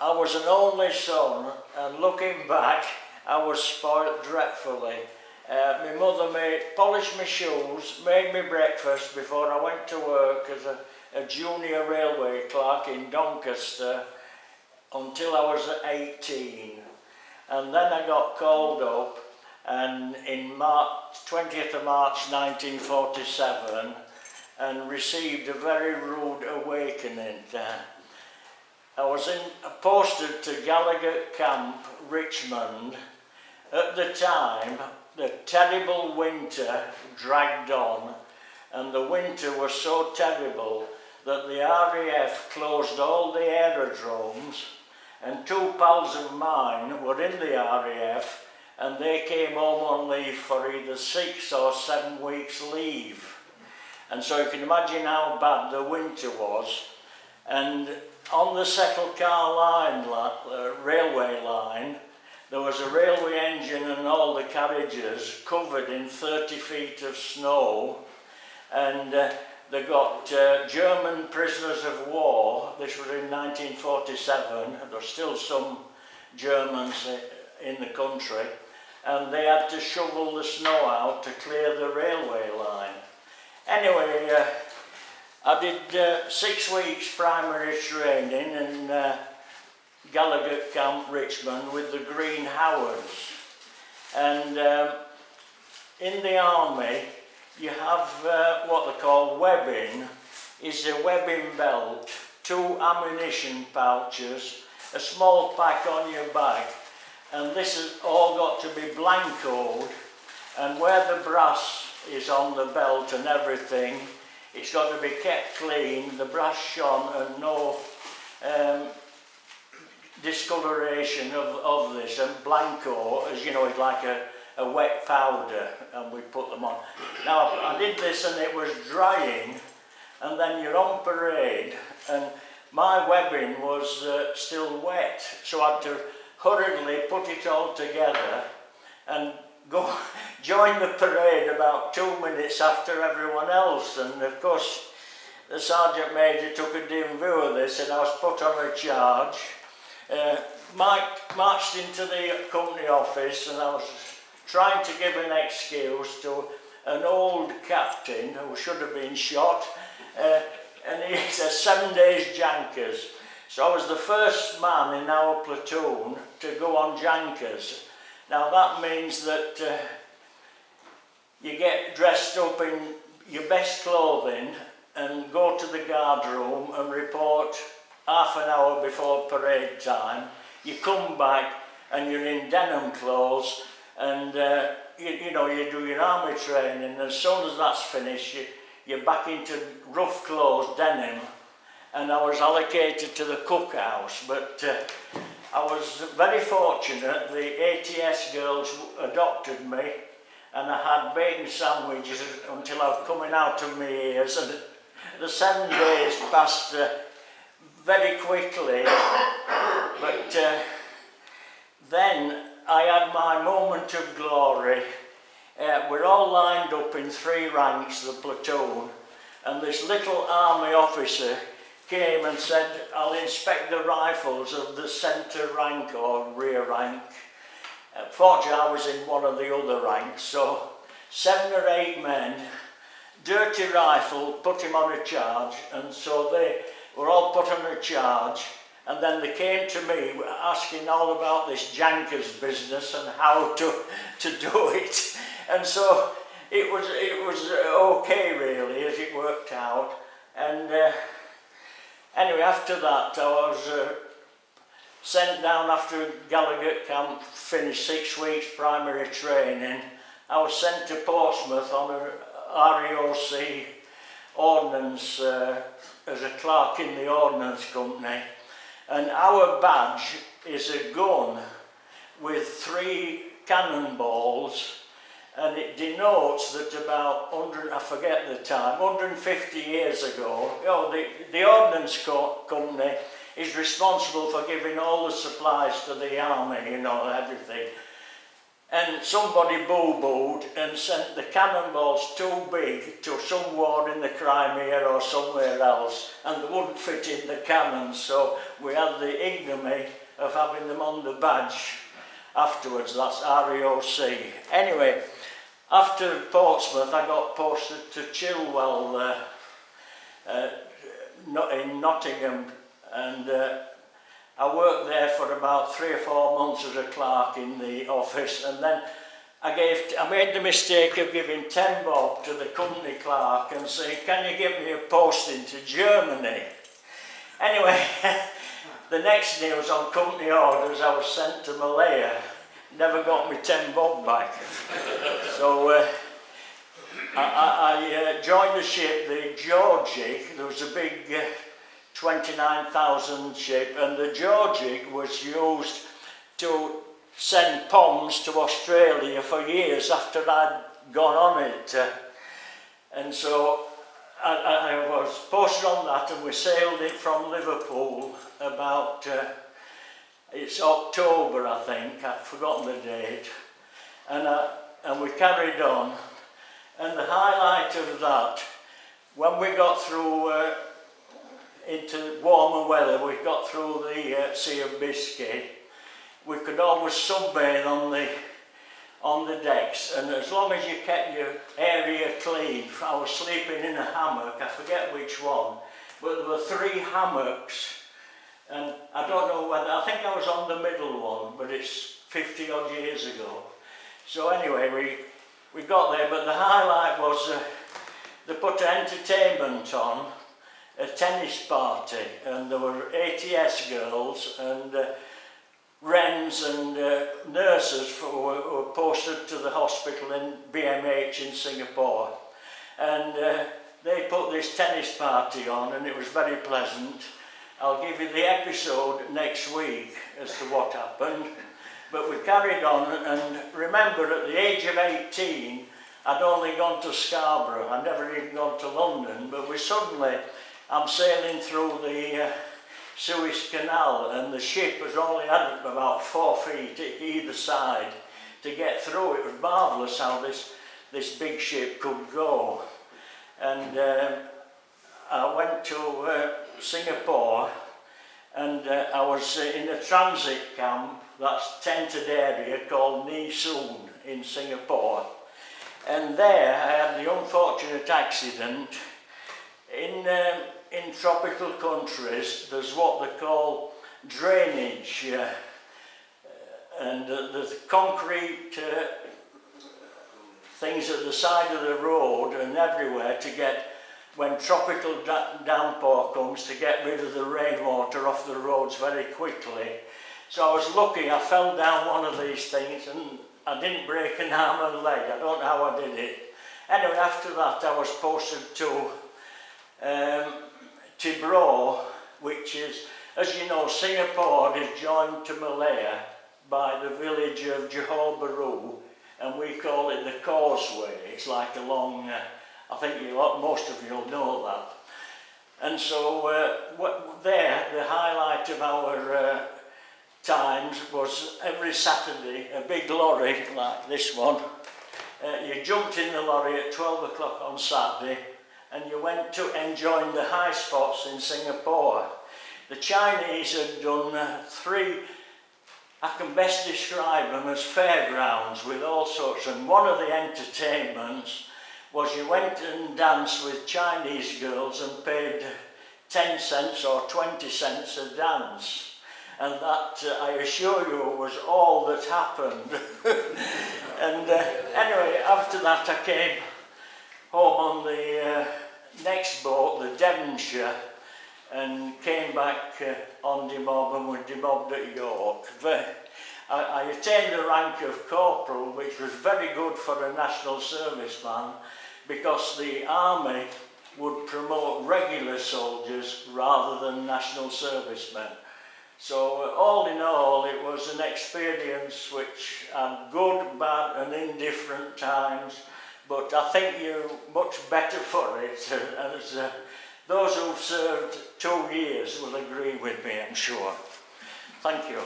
I was an only son, and looking back, I was spoilt dreadfully. My mother polished my shoes, made me breakfast before I went to work as a junior railway clerk in Doncaster until I was 18. And then I got called up, and in March, 20th of March 1947, and received a very rude awakening there. I was posted to Gallagher Camp, Richmond. At the time, the terrible winter dragged on, and the winter was so terrible that the RAF closed all the aerodromes, and two pals of mine were in the RAF, and they came home on leave for either 6 or 7 weeks leave. And so you can imagine how bad the winter was. And on the Settle Car line, railway line, there was a railway engine and all the carriages covered in 30 feet of snow, and they got German prisoners of war. This was in 1947. There were still some Germans in the country, and they had to shovel the snow out to clear the railway line. Anyway, I did 6 weeks primary training in Gallagher Camp, Richmond, with the Green Howards. And in the army, you have what they call webbing. Is a webbing belt, 2 ammunition pouches, a small pack on your back, and this has all got to be blancoed, and where the brass is on the belt and everything, it's got to be kept clean, the brass shone, and no discoloration of this. And blanco, as you know, is like a wet powder, and we put them on. Now, I did this and it was drying, and then you're on parade, and my webbing was still wet, so I had to hurriedly put it all together and go join the parade about 2 minutes after everyone else. And of course, the Sergeant Major took a dim view of this, and I was put on a charge. Marched into the company office, and I was trying to give an excuse to an old captain who should have been shot, and he said 7 days jankers. So I was the first man in our platoon to go on jankers. Now that means that you get dressed up in your best clothing and go to the guard room and report half an hour before parade time. You come back and you're in denim clothes, and you know, you do your army training, and as soon as that's finished, you're back into rough clothes, denim. And I was allocated to the cookhouse, but I was very fortunate. The ATS girls adopted me, and I had bacon sandwiches until I was coming out of my ears, and the 7 days passed very quickly. But then I had my moment of glory. We're all lined up in 3 ranks, the platoon, and this little army officer came and said, "I'll inspect the rifles of the centre rank or rear rank." Fortunately, I was in one of the other ranks, so 7 or 8 men, dirty rifle, put him on a charge, and so they were all put on a charge, and then they came to me asking all about this jankers business and how to do it, and so it was okay really as it worked out. And anyway, after that, I was sent down after Gallagher Camp, finished 6 weeks primary training. I was sent to Portsmouth on a REOC ordnance as a clerk in the ordnance company. And our badge is a gun with 3 cannonballs, and it denotes that about 100, I forget the time, 150 years ago, the ordnance company is responsible for giving all the supplies to the army, you know, everything. and somebody boo-booed and sent the cannonballs too big to some war in the Crimea or somewhere else, and they wouldn't fit in the cannons, so we had the ignominy of having them on the badge afterwards. That's REOC. Anyway, after Portsmouth I got posted to Chilwell in Nottingham, and I worked there for about 3 or 4 months as a clerk in the office, and then I made the mistake of giving 10 bob to the company clerk and saying, can you give me a posting to Germany? Anyway, the next news on company orders, I was sent to Malaya. Never got me 10 bob back. So I joined the ship, the Georgie. There was a big 29,000 ship, and the Georgie was used to send POMs to Australia for years after I'd gone on it. And so I was posted on that, and we sailed it from Liverpool about, it's October I think, I've forgotten the date, and we carried on. And the highlight of that, when we got through into warmer weather, we got through the Sea of Biscay, we could always sunbathe on the decks, and as long as you kept your area clean. I was sleeping in a hammock, I forget which one, but there were 3 hammocks, and I don't know whether, I think I was on the middle one, but it's 50 odd years ago. So anyway, we got there, but the highlight was they put entertainment on, a tennis party, and there were ATS girls and Wrens and nurses who were posted to the hospital in BMH in Singapore, and they put this tennis party on, and it was very pleasant. I'll give you the episode next week as to what happened, but we carried on, and remember at the age of 18 I'd only gone to Scarborough, I'd never even gone to London, but I'm sailing through the Suez Canal, and the ship was only had about 4 feet either side to get through. It was marvellous how this big ship could go. And I went to Singapore, and I was in a transit camp, that's tented area, called Nee Soon in Singapore. And there I had the unfortunate accident. In tropical countries, there's what they call drainage, and there's concrete things at the side of the road and everywhere to get, when tropical downpour comes, to get rid of the rainwater off the roads very quickly. So I was lucky, I fell down one of these things and I didn't break an arm and leg. I don't know how I did it. Anyway, after that I was posted to Tibro, which is, as you know, Singapore is joined to Malaya by the village of Johor Bahru, and we call it the Causeway. It's like a long, I think most of you will know that. And so there, the highlight of our times was every Saturday, a big lorry like this one. You jumped in the lorry at 12 o'clock on Saturday, and you went to enjoy the high spots in Singapore. The Chinese had done 3, I can best describe them as fairgrounds with all sorts, and one of the entertainments was you went and danced with Chinese girls and paid 10 cents or 20 cents a dance. And that, I assure you, was all that happened. And anyway, after that I came home on the next boat, the Devonshire, and came back on demob, and was demobbed at York. I attained the rank of corporal, which was very good for a national serviceman, because the army would promote regular soldiers rather than national servicemen. So all in all, it was an experience which had good, bad and indifferent times, but I think you're much better for it, as those who've served 2 years will agree with me, I'm sure. Thank you.